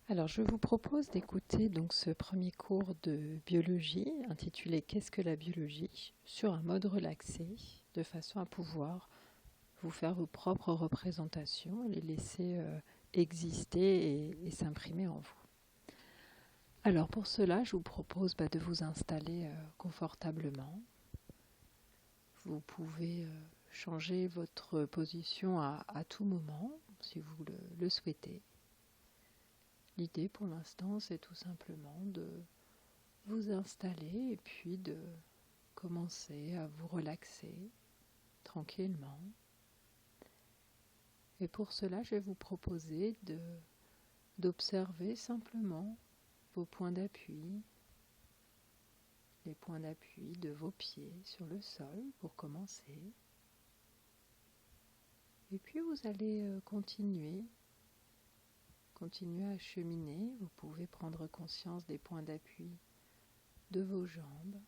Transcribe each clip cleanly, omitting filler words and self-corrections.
Alors, je vous propose d'écouter donc ce premier cours de biologie intitulé «Qu'est-ce que la biologie?» sur un mode relaxé, de façon à pouvoir vous faire vos propres représentations, les laisser exister et s'imprimer en vous. Alors pour cela, je vous propose de vous installer confortablement. Vous pouvez changer votre position à tout moment, si vous le souhaitez. L'idée pour l'instant, c'est tout simplement de vous installer et puis de commencer à vous relaxer tranquillement. Et pour cela, je vais vous proposer d'observer simplement vos points d'appui, les points d'appui de vos pieds sur le sol pour commencer. Et puis vous allez continuer à cheminer. Vous pouvez prendre conscience des points d'appui de vos jambes.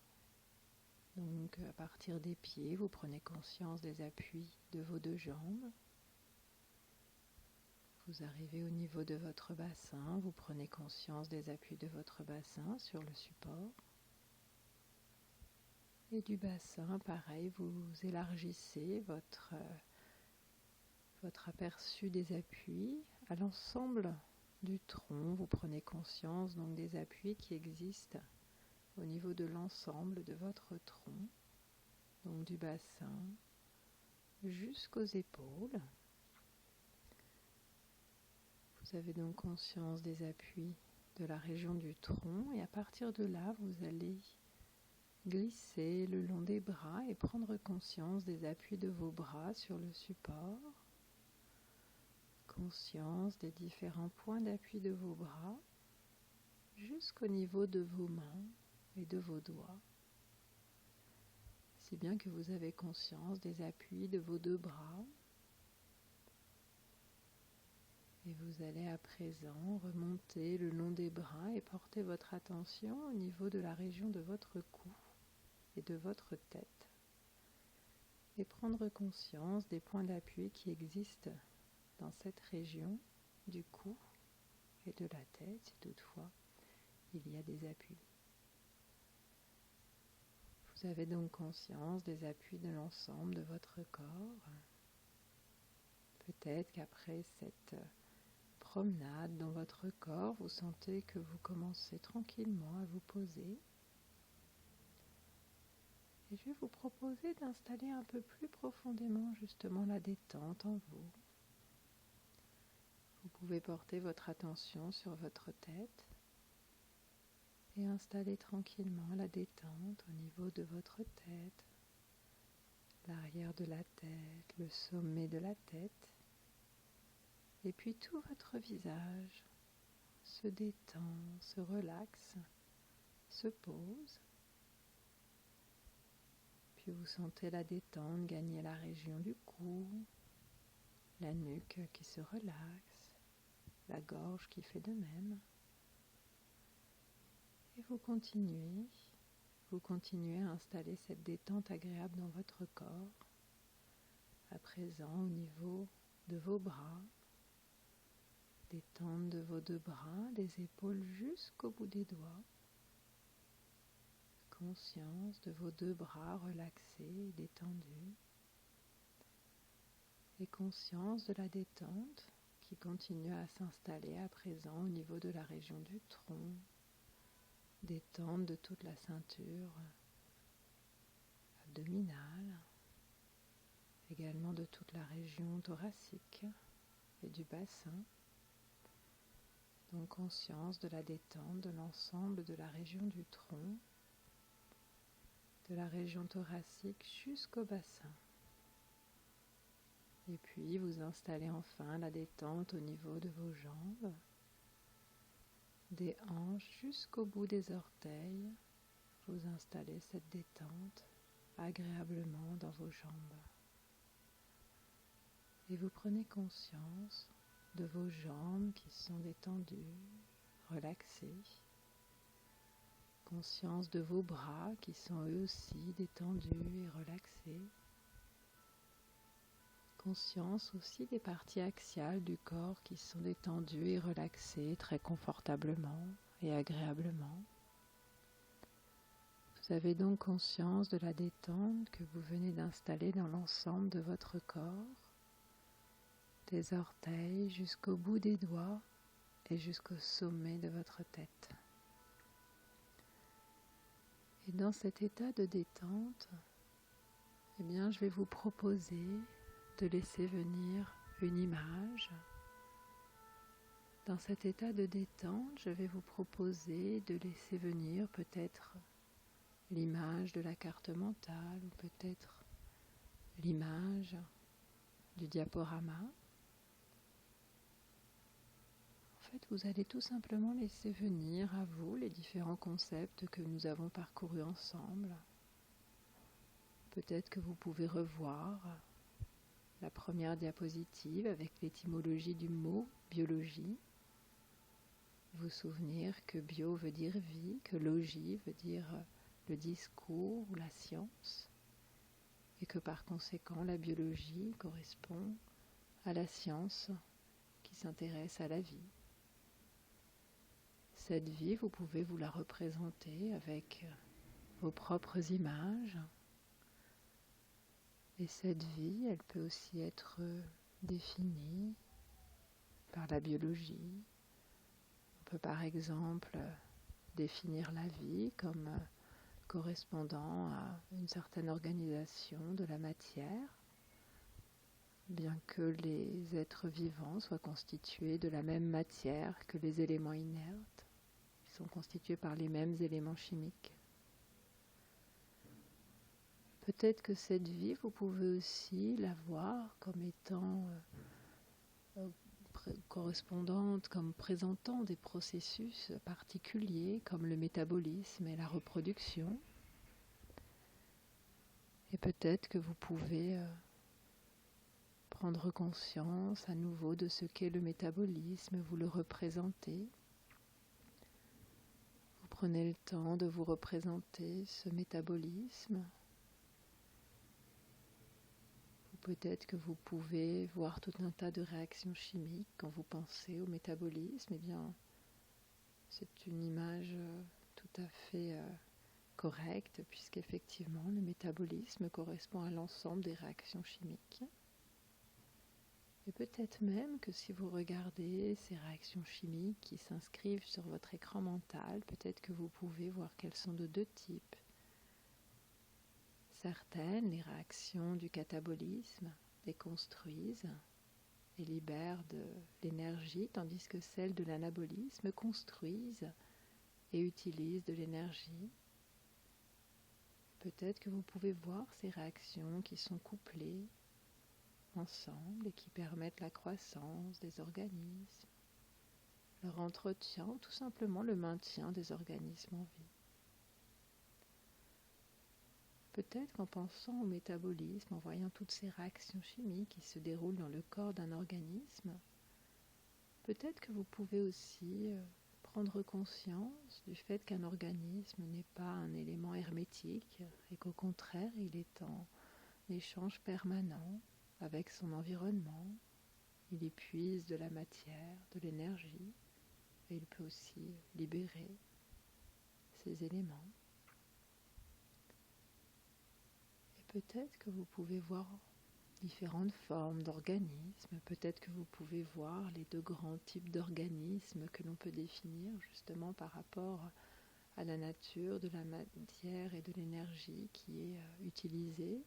Donc à partir des pieds, vous prenez conscience des appuis de vos deux jambes. Vous arrivez au niveau de votre bassin, vous prenez conscience des appuis de votre bassin sur le support. Et du bassin, pareil, vous élargissez votre aperçu des appuis à l'ensemble du tronc. Vous prenez conscience donc des appuis qui existent au niveau de l'ensemble de votre tronc, donc du bassin jusqu'aux épaules. Vous avez donc conscience des appuis de la région du tronc et à partir de là, vous allez glisser le long des bras et prendre conscience des appuis de vos bras sur le support. Conscience des différents points d'appui de vos bras jusqu'au niveau de vos mains et de vos doigts. Si bien que vous avez conscience des appuis de vos deux bras. Et vous allez à présent remonter le long des bras et porter votre attention au niveau de la région de votre cou et de votre tête. Et prendre conscience des points d'appui qui existent dans cette région du cou et de la tête, si toutefois il y a des appuis. Vous avez donc conscience des appuis de l'ensemble de votre corps. Peut-être qu'après cette promenade dans votre corps, vous sentez que vous commencez tranquillement à vous poser. Et je vais vous proposer d'installer un peu plus profondément justement la détente en vous. Vous pouvez porter votre attention sur votre tête et installer tranquillement la détente au niveau de votre tête, l'arrière de la tête, le sommet de la tête, et puis tout votre visage se détend, se relaxe, se pose. Puis vous sentez la détente gagner la région du cou, la nuque qui se relaxe, la gorge qui fait de même. Et vous continuez à installer cette détente agréable dans votre corps, à présent au niveau de vos bras, détente de vos deux bras, des épaules jusqu'au bout des doigts, conscience de vos deux bras relaxés et détendus, et conscience de la détente qui continue à s'installer à présent au niveau de la région du tronc, détente de toute la ceinture abdominale, également de toute la région thoracique et du bassin. Donc conscience de la détente de l'ensemble de la région du tronc, de la région thoracique jusqu'au bassin. Et puis vous installez enfin la détente au niveau de vos jambes, des hanches jusqu'au bout des orteils. Vous installez cette détente agréablement dans vos jambes. Et vous prenez conscience de vos jambes qui sont détendues, relaxées. Conscience de vos bras qui sont eux aussi détendus et relaxés. Conscience aussi des parties axiales du corps qui sont détendues et relaxées très confortablement et agréablement. Vous avez donc conscience de la détente que vous venez d'installer dans l'ensemble de votre corps, des orteils jusqu'au bout des doigts et jusqu'au sommet de votre tête. Et dans cet état de détente, eh bien, je vais vous proposer de laisser venir une image. Dans cet état de détente, je vais vous proposer de laisser venir peut-être l'image de la carte mentale ou peut-être l'image du diaporama. En fait, vous allez tout simplement laisser venir à vous les différents concepts que nous avons parcourus ensemble. Peut-être que vous pouvez revoir la première diapositive avec l'étymologie du mot biologie. Vous souvenir que bio veut dire vie, que logie veut dire le discours ou la science, et que par conséquent la biologie correspond à la science qui s'intéresse à la vie. Cette vie, vous pouvez vous la représenter avec vos propres images. Et cette vie, elle peut aussi être définie par la biologie. On peut par exemple définir la vie comme correspondant à une certaine organisation de la matière, bien que les êtres vivants soient constitués de la même matière que les éléments inertes. Ils sont constitués par les mêmes éléments chimiques. Peut-être que cette vie, vous pouvez aussi la voir comme étant correspondante, comme présentant des processus particuliers comme le métabolisme et la reproduction. Et peut-être que vous pouvez prendre conscience à nouveau de ce qu'est le métabolisme, vous le représentez. Vous prenez le temps de vous représenter ce métabolisme. Peut-être que vous pouvez voir tout un tas de réactions chimiques quand vous pensez au métabolisme. Eh bien, c'est une image tout à fait correcte, puisqu'effectivement, le métabolisme correspond à l'ensemble des réactions chimiques. Et peut-être même que si vous regardez ces réactions chimiques qui s'inscrivent sur votre écran mental, peut-être que vous pouvez voir qu'elles sont de deux types. Certaines, les réactions du catabolisme, déconstruisent et libèrent de l'énergie, tandis que celles de l'anabolisme construisent et utilisent de l'énergie. Peut-être que vous pouvez voir ces réactions qui sont couplées ensemble et qui permettent la croissance des organismes, leur entretien ou tout simplement le maintien des organismes en vie. Peut-être qu'en pensant au métabolisme, en voyant toutes ces réactions chimiques qui se déroulent dans le corps d'un organisme, peut-être que vous pouvez aussi prendre conscience du fait qu'un organisme n'est pas un élément hermétique et qu'au contraire, il est en échange permanent avec son environnement. Il y puise de la matière, de l'énergie, et il peut aussi libérer ces éléments. Peut-être que vous pouvez voir différentes formes d'organismes, peut-être que vous pouvez voir les deux grands types d'organismes que l'on peut définir justement par rapport à la nature de la matière et de l'énergie qui est utilisée,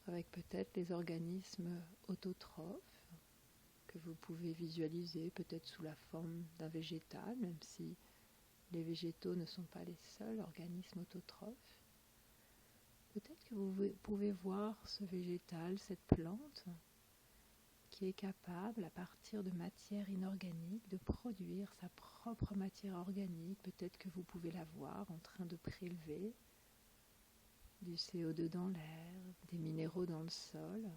avec peut-être les organismes autotrophes que vous pouvez visualiser peut-être sous la forme d'un végétal, même si les végétaux ne sont pas les seuls organismes autotrophes. Peut-être que vous pouvez voir ce végétal, cette plante, qui est capable, à partir de matière inorganique, de produire sa propre matière organique. Peut-être que vous pouvez la voir en train de prélever du CO2 dans l'air, des minéraux dans le sol,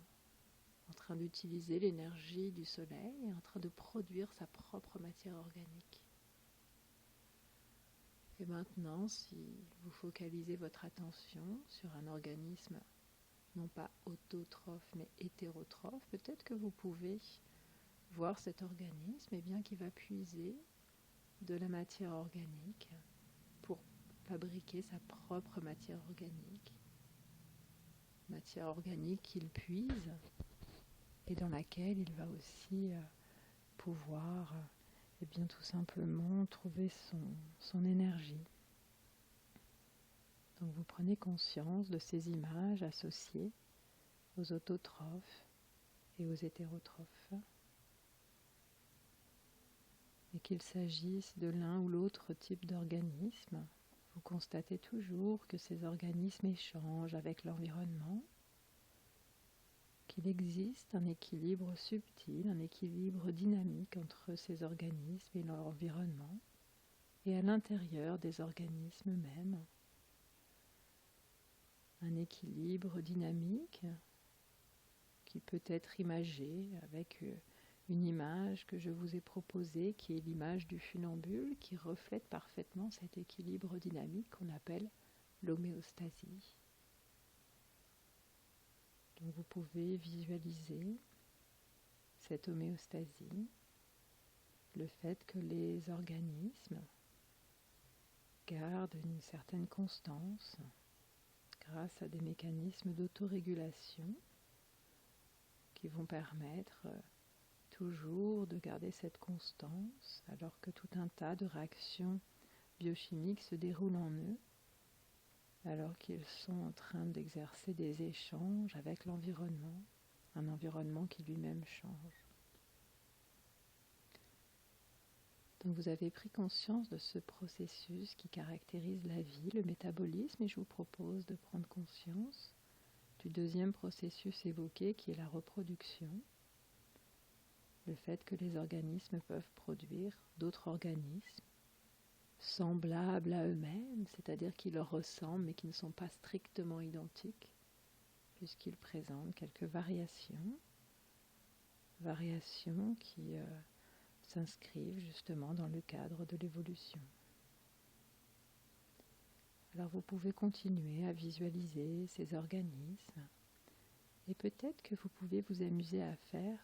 en train d'utiliser l'énergie du soleil et en train de produire sa propre matière organique. Et maintenant, si vous focalisez votre attention sur un organisme non pas autotrophe mais hétérotrophe, peut-être que vous pouvez voir cet organisme qui va puiser de la matière organique pour fabriquer sa propre matière organique qu'il puise et dans laquelle il va aussi pouvoir tout simplement trouver son énergie. Donc vous prenez conscience de ces images associées aux autotrophes et aux hétérotrophes. Et qu'il s'agisse de l'un ou l'autre type d'organisme, vous constatez toujours que ces organismes échangent avec l'environnement, qu'il existe un équilibre subtil, un équilibre dynamique entre ces organismes et leur environnement, et à l'intérieur des organismes eux-mêmes, un équilibre dynamique qui peut être imagé avec une image que je vous ai proposée, qui est l'image du funambule, qui reflète parfaitement cet équilibre dynamique qu'on appelle l'homéostasie. Donc vous pouvez visualiser cette homéostasie, le fait que les organismes gardent une certaine constance grâce à des mécanismes d'autorégulation qui vont permettre toujours de garder cette constance alors que tout un tas de réactions biochimiques se déroulent en eux, alors qu'ils sont en train d'exercer des échanges avec l'environnement, un environnement qui lui-même change. Donc vous avez pris conscience de ce processus qui caractérise la vie, le métabolisme, et je vous propose de prendre conscience du deuxième processus évoqué qui est la reproduction. Le fait que les organismes peuvent produire d'autres organismes semblables à eux-mêmes, c'est-à-dire qui leur ressemblent mais qui ne sont pas strictement identiques, puisqu'ils présentent quelques variations qui s'inscrivent justement dans le cadre de l'évolution. Alors vous pouvez continuer à visualiser ces organismes et peut-être que vous pouvez vous amuser à faire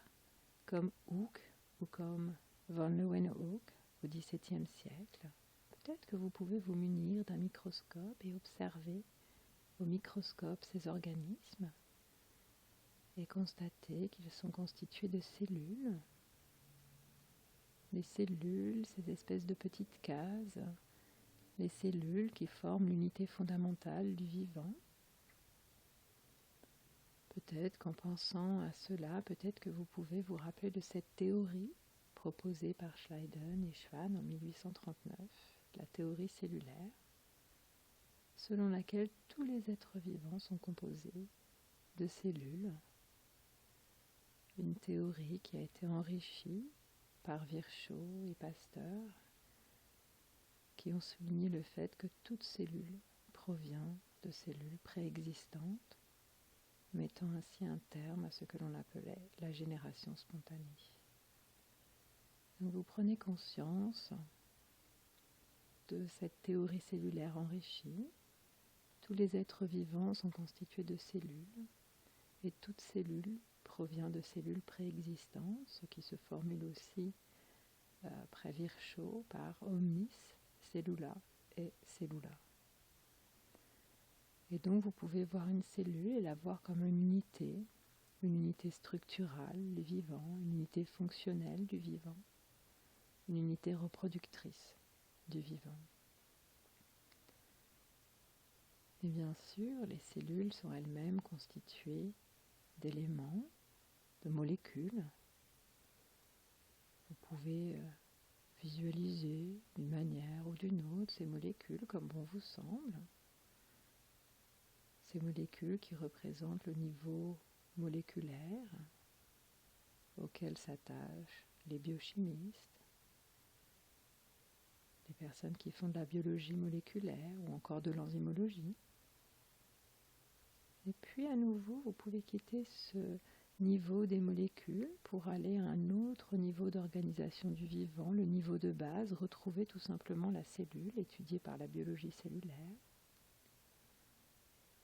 comme Hooke ou comme von Leeuwenhoek au XVIIe siècle. Peut-être que vous pouvez vous munir d'un microscope et observer au microscope ces organismes et constater qu'ils sont constitués de cellules. Les cellules, ces espèces de petites cases, les cellules qui forment l'unité fondamentale du vivant. Peut-être qu'en pensant à cela, peut-être que vous pouvez vous rappeler de cette théorie proposée par Schleiden et Schwann en 1839, la théorie cellulaire, selon laquelle tous les êtres vivants sont composés de cellules. Une théorie qui a été enrichie par Virchow et Pasteur, qui ont souligné le fait que toute cellule provient de cellules préexistantes, mettant ainsi un terme à ce que l'on appelait la génération spontanée. Donc vous prenez conscience de cette théorie cellulaire enrichie. Tous les êtres vivants sont constitués de cellules, et toute cellule provient de cellules préexistantes, ce qui se formule aussi après Virchow par omnis cellula et cellula. Et donc vous pouvez voir une cellule et la voir comme une unité structurale du vivant, une unité fonctionnelle du vivant, une unité reproductrice du vivant. Et bien sûr, les cellules sont elles-mêmes constituées d'éléments, de molécules. Vous pouvez visualiser d'une manière ou d'une autre ces molécules comme bon vous semble. Ces molécules qui représentent le niveau moléculaire auquel s'attachent les biochimistes, les personnes qui font de la biologie moléculaire ou encore de l'enzymologie. Et puis à nouveau, vous pouvez quitter ce niveau des molécules pour aller à un autre niveau d'organisation du vivant, le niveau de base, retrouver tout simplement la cellule étudiée par la biologie cellulaire.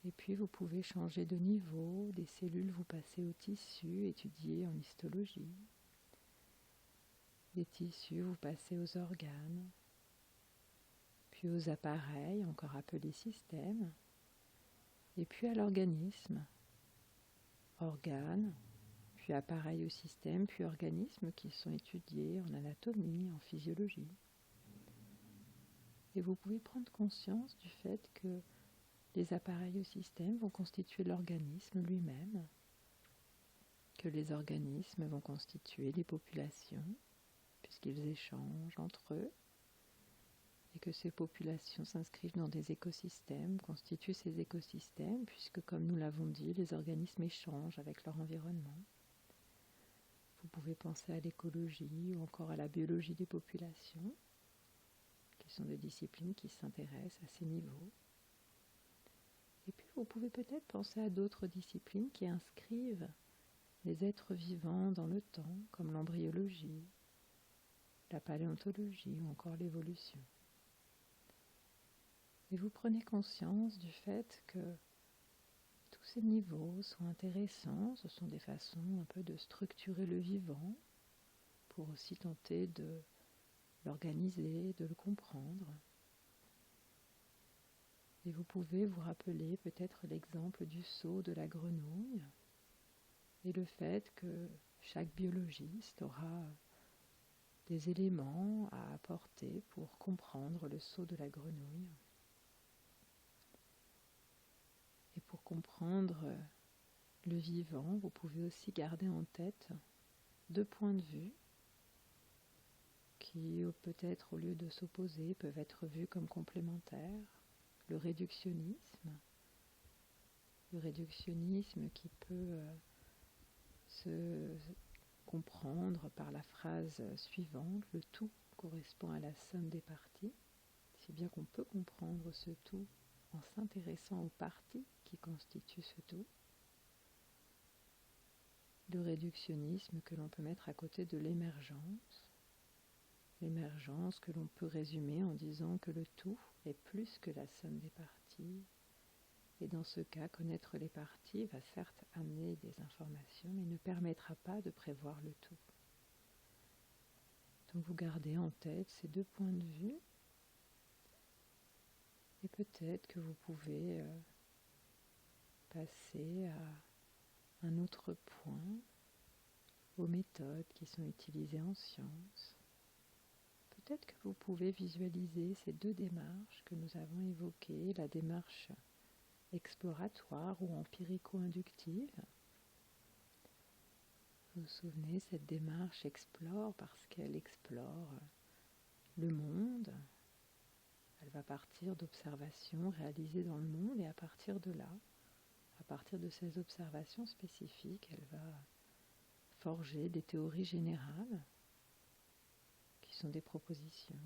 Et puis vous pouvez changer de niveau, des cellules vous passez aux tissus, étudiés en histologie. Des tissus vous passez aux organes, puis aux appareils, encore appelés systèmes, et puis à l'organisme. Organes, puis appareils au système, puis organismes qui sont étudiés en anatomie, en physiologie. Et vous pouvez prendre conscience du fait que les appareils au système vont constituer l'organisme lui-même, que les organismes vont constituer les populations, puisqu'ils échangent entre eux, et que ces populations s'inscrivent dans des écosystèmes, constituent ces écosystèmes, puisque, comme nous l'avons dit, les organismes échangent avec leur environnement. Vous pouvez penser à l'écologie ou encore à la biologie des populations, qui sont des disciplines qui s'intéressent à ces niveaux. Et puis vous pouvez peut-être penser à d'autres disciplines qui inscrivent les êtres vivants dans le temps, comme l'embryologie, la paléontologie ou encore l'évolution. Et vous prenez conscience du fait que tous ces niveaux sont intéressants, ce sont des façons un peu de structurer le vivant pour aussi tenter de l'organiser, de le comprendre. Et vous pouvez vous rappeler peut-être l'exemple du sceau de la grenouille et le fait que chaque biologiste aura des éléments à apporter pour comprendre le sceau de la grenouille. Et pour comprendre le vivant, vous pouvez aussi garder en tête 2 points de vue qui, peut-être au lieu de s'opposer, peuvent être vus comme complémentaires. Le réductionnisme qui peut se comprendre par la phrase suivante, le tout correspond à la somme des parties, si bien qu'on peut comprendre ce tout en s'intéressant aux parties qui constituent ce tout. Le réductionnisme que l'on peut mettre à côté de l'émergence que l'on peut résumer en disant que le tout est plus que la somme des parties. Et dans ce cas, connaître les parties va certes amener des informations, mais ne permettra pas de prévoir le tout. Donc vous gardez en tête ces 2 points de vue, et peut-être que vous pouvez passer à un autre point, aux méthodes qui sont utilisées en sciences. Peut-être que vous pouvez visualiser ces 2 démarches que nous avons évoquées, la démarche exploratoire ou empirico-inductive. Vous vous souvenez, cette démarche explore parce qu'elle explore le monde. Elle va partir d'observations réalisées dans le monde et à partir de là, à partir de ces observations spécifiques, elle va forger des théories générales qui sont des propositions.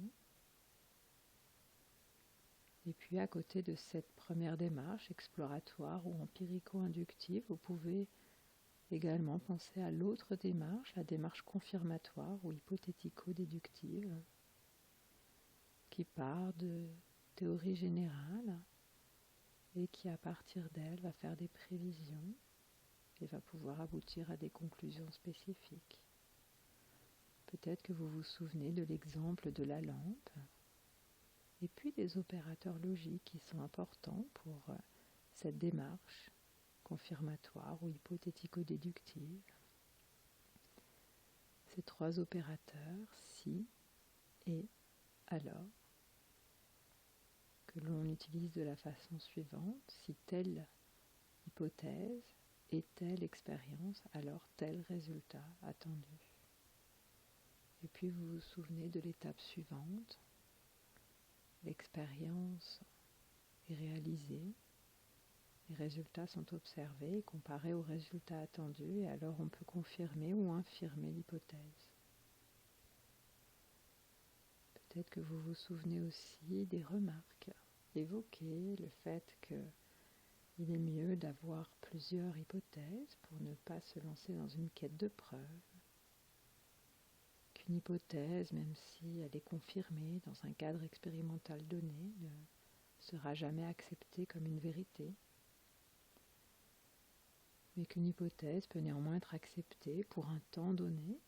Et puis à côté de cette première démarche exploratoire ou empirico-inductive, vous pouvez également penser à l'autre démarche, la démarche confirmatoire ou hypothético-déductive, qui part de théories générales et qui à partir d'elle va faire des prévisions et va pouvoir aboutir à des conclusions spécifiques. Peut-être que vous vous souvenez de l'exemple de la lampe, et puis des opérateurs logiques qui sont importants pour cette démarche confirmatoire ou hypothético-déductive. Ces 3 opérateurs, si, et, alors, que l'on utilise de la façon suivante: si telle hypothèse et telle expérience, alors tel résultat attendu. Et puis vous vous souvenez de l'étape suivante: l'expérience est réalisée, les résultats sont observés et comparés aux résultats attendus, et alors on peut confirmer ou infirmer l'hypothèse. Peut-être que vous vous souvenez aussi des remarques évoquées, le fait qu'il est mieux d'avoir plusieurs hypothèses pour ne pas se lancer dans une quête de preuves, qu'une hypothèse, même si elle est confirmée dans un cadre expérimental donné, ne sera jamais acceptée comme une vérité. mais qu'une hypothèse peut néanmoins être acceptée pour un temps donné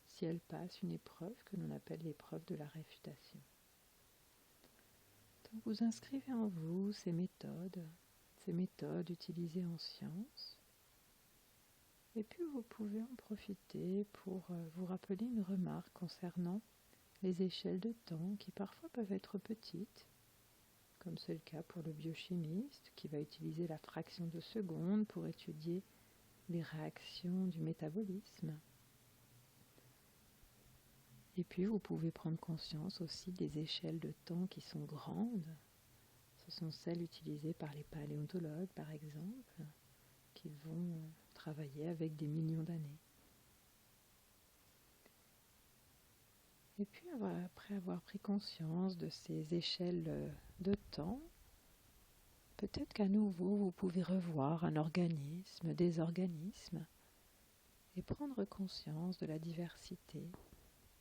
si elle passe une épreuve que l'on appelle l'épreuve de la réfutation. Donc vous inscrivez en vous ces méthodes utilisées en science, et puis vous pouvez en profiter pour vous rappeler une remarque concernant les échelles de temps qui parfois peuvent être petites, comme c'est le cas pour le biochimiste qui va utiliser la fraction de seconde pour étudier les réactions du métabolisme. Et puis vous pouvez prendre conscience aussi des échelles de temps qui sont grandes. Ce sont celles utilisées par les paléontologues, par exemple, qui vont travailler avec des millions d'années. Et puis, après avoir pris conscience de ces échelles de temps, peut-être qu'à nouveau, vous pouvez revoir un organisme, des organismes, et prendre conscience de la diversité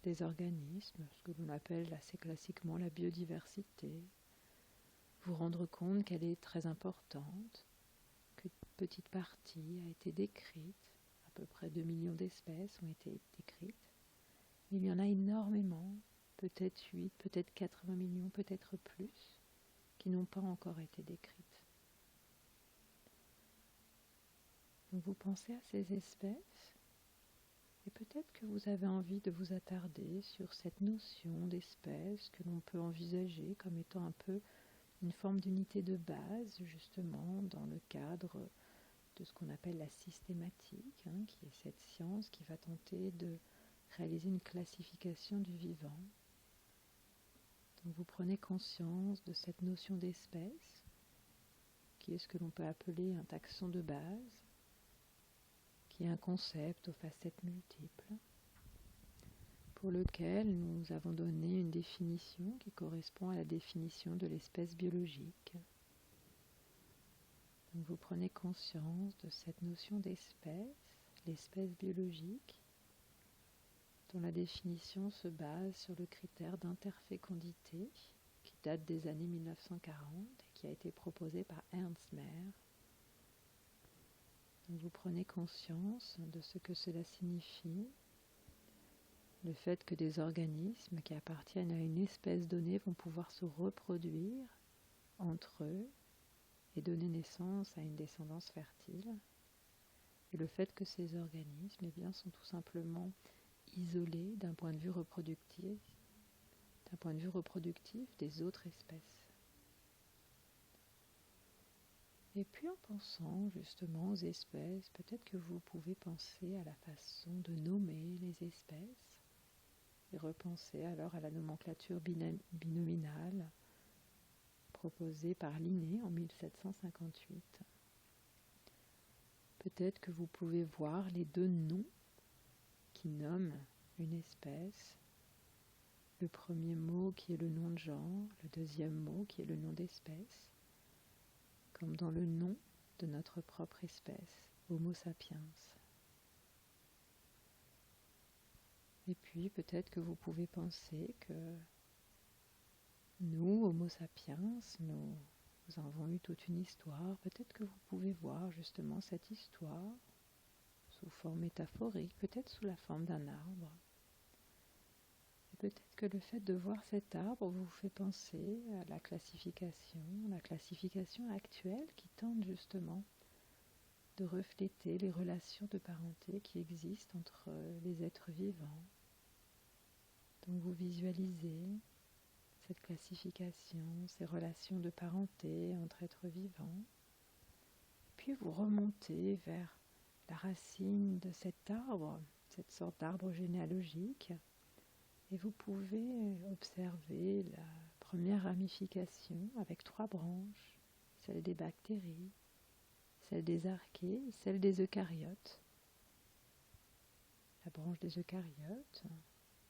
des organismes, ce que l'on appelle assez classiquement la biodiversité. Vous rendre compte qu'elle est très importante, qu'une petite partie a été décrite, à peu près 2 millions d'espèces ont été décrites, mais il y en a énormément, peut-être 8, peut-être 80 millions, peut-être plus, qui n'ont pas encore été décrites. Donc vous pensez à ces espèces, et peut-être que vous avez envie de vous attarder sur cette notion d'espèce que l'on peut envisager comme étant un peu une forme d'unité de base, justement, dans le cadre de ce qu'on appelle la systématique, qui est cette science qui va tenter de réaliser une classification du vivant. Donc vous prenez conscience de cette notion d'espèce, qui est ce que l'on peut appeler un taxon de base, qui est un concept aux facettes multiples, pour lequel nous avons donné une définition qui correspond à la définition de l'espèce biologique. Donc vous prenez conscience de cette notion d'espèce, l'espèce biologique, dont la définition se base sur le critère d'interfécondité qui date des années 1940 et qui a été proposé par Ernst Mayr. Donc vous prenez conscience de ce que cela signifie, le fait que des organismes qui appartiennent à une espèce donnée vont pouvoir se reproduire entre eux et donner naissance à une descendance fertile, et le fait que ces organismes sont tout simplement isolés d'un point de vue reproductif des autres espèces. Et puis en pensant justement aux espèces, peut-être que vous pouvez penser à la façon de nommer les espèces et repenser alors à la nomenclature binominale proposée par Linné en 1758. Peut-être que vous pouvez voir les deux noms qui nomment une espèce, le premier mot qui est le nom de genre, le deuxième mot qui est le nom d'espèce, comme dans le nom de notre propre espèce, Homo sapiens. Et puis peut-être que vous pouvez penser que nous, Homo sapiens, nous avons eu toute une histoire. Peut-être que vous pouvez voir justement cette histoire sous forme métaphorique, peut-être sous la forme d'un arbre. Et peut-être que le fait de voir cet arbre vous fait penser à la classification actuelle qui tente justement de refléter les relations de parenté qui existent entre les êtres vivants. Donc vous visualisez cette classification, ces relations de parenté entre êtres vivants, puis vous remontez vers la racine de cet arbre, cette sorte d'arbre généalogique, et vous pouvez observer la première ramification avec 3 branches, celle des bactéries, celle des archées et celle des eucaryotes. La branche des eucaryotes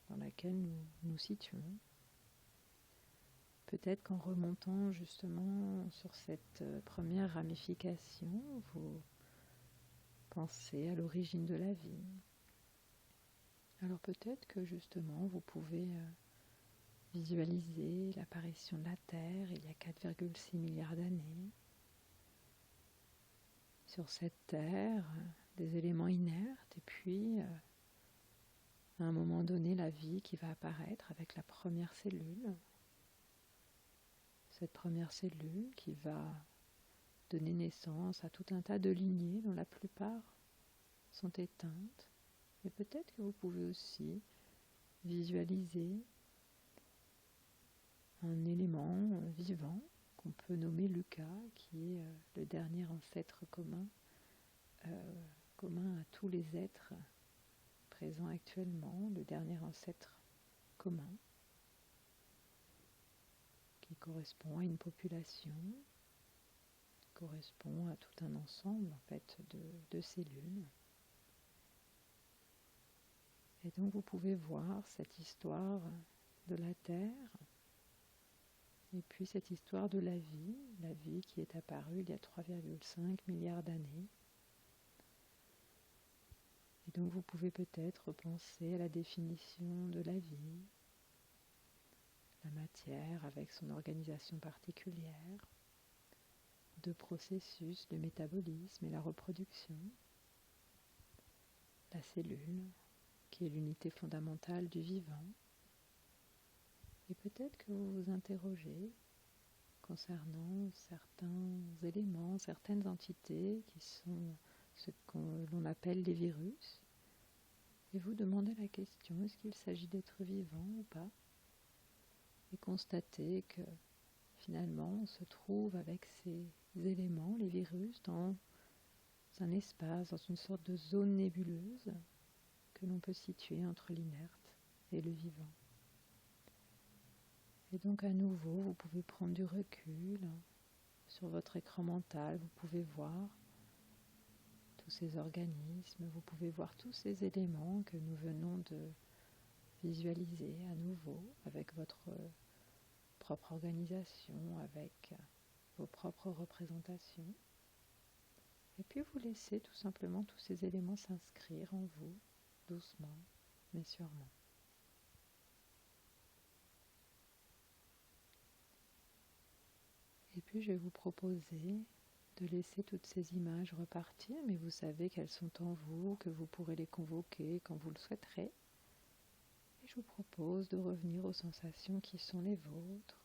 dans laquelle nous nous situons. Peut-être qu'en remontant justement sur cette première ramification, vous pensez à l'origine de la vie. Alors peut-être que justement vous pouvez visualiser l'apparition de la Terre il y a 4,6 milliards d'années, sur cette terre, des éléments inertes, et puis à un moment donné, la vie qui va apparaître avec la première cellule. Cette première cellule qui va donner naissance à tout un tas de lignées dont la plupart sont éteintes. Et peut-être que vous pouvez aussi visualiser un élément vivant qu'on peut nommer Lucas, qui est le dernier ancêtre commun à tous les êtres présents actuellement, le dernier ancêtre commun, qui correspond à une population, correspond à tout un ensemble en fait de cellules. Et donc vous pouvez voir cette histoire de la Terre, et puis cette histoire de la vie qui est apparue il y a 3,5 milliards d'années. Et donc vous pouvez peut-être penser à la définition de la vie, la matière avec son organisation particulière, deux processus, le métabolisme et la reproduction, la cellule, qui est l'unité fondamentale du vivant. Et peut-être que vous vous interrogez concernant certains éléments, certaines entités qui sont ce que l'on appelle les virus, et vous demandez la question, est-ce qu'il s'agit d'êtres vivants ou pas? Et constatez que finalement on se trouve avec ces éléments, les virus, dans un espace, dans une sorte de zone nébuleuse que l'on peut situer entre l'inerte et le vivant. Et donc à nouveau, vous pouvez prendre du recul sur votre écran mental, vous pouvez voir tous ces organismes, vous pouvez voir tous ces éléments que nous venons de visualiser à nouveau avec votre propre organisation, avec vos propres représentations. Et puis vous laissez tout simplement tous ces éléments s'inscrire en vous, doucement mais sûrement. Et puis je vais vous proposer de laisser toutes ces images repartir, mais vous savez qu'elles sont en vous, que vous pourrez les convoquer quand vous le souhaiterez. Et je vous propose de revenir aux sensations qui sont les vôtres.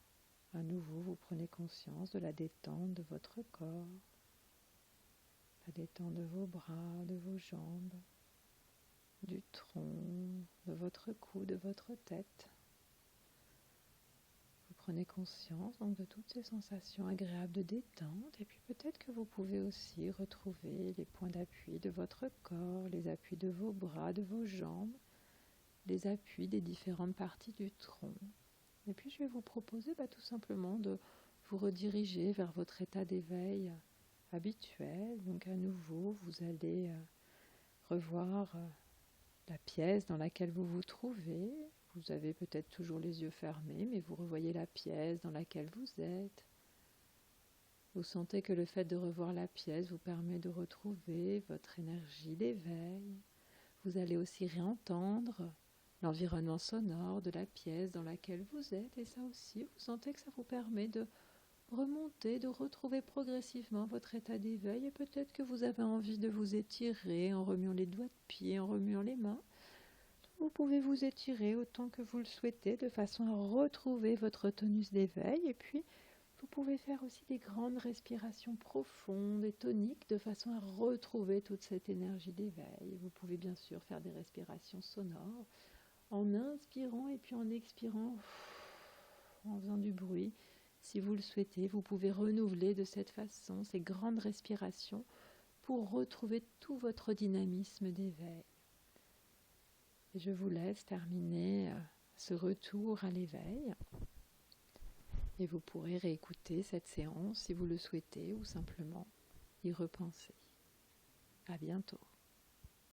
À nouveau, vous prenez conscience de la détente de votre corps, la détente de vos bras, de vos jambes, du tronc, de votre cou, de votre tête. Vous prenez conscience donc de toutes ces sensations agréables de détente, et puis peut-être que vous pouvez aussi retrouver les points d'appui de votre corps, les appuis de vos bras, de vos jambes, les appuis des différentes parties du tronc. Et puis je vais vous proposer tout simplement de vous rediriger vers votre état d'éveil habituel. Donc à nouveau, vous allez revoir la pièce dans laquelle vous vous trouvez. Vous avez peut-être toujours les yeux fermés, mais vous revoyez la pièce dans laquelle vous êtes. Vous sentez que le fait de revoir la pièce vous permet de retrouver votre énergie d'éveil. Vous allez aussi réentendre l'environnement sonore de la pièce dans laquelle vous êtes, et ça aussi, vous sentez que ça vous permet de remonter, de retrouver progressivement votre état d'éveil, et peut-être que vous avez envie de vous étirer en remuant les doigts de pied, en remuant les mains. Vous pouvez vous étirer autant que vous le souhaitez de façon à retrouver votre tonus d'éveil, et puis vous pouvez faire aussi des grandes respirations profondes et toniques de façon à retrouver toute cette énergie d'éveil. Vous pouvez bien sûr faire des respirations sonores en inspirant et puis en expirant, en faisant du bruit. Si vous le souhaitez, vous pouvez renouveler de cette façon ces grandes respirations pour retrouver tout votre dynamisme d'éveil. Et je vous laisse terminer ce retour à l'éveil. Et vous pourrez réécouter cette séance si vous le souhaitez ou simplement y repenser. À bientôt.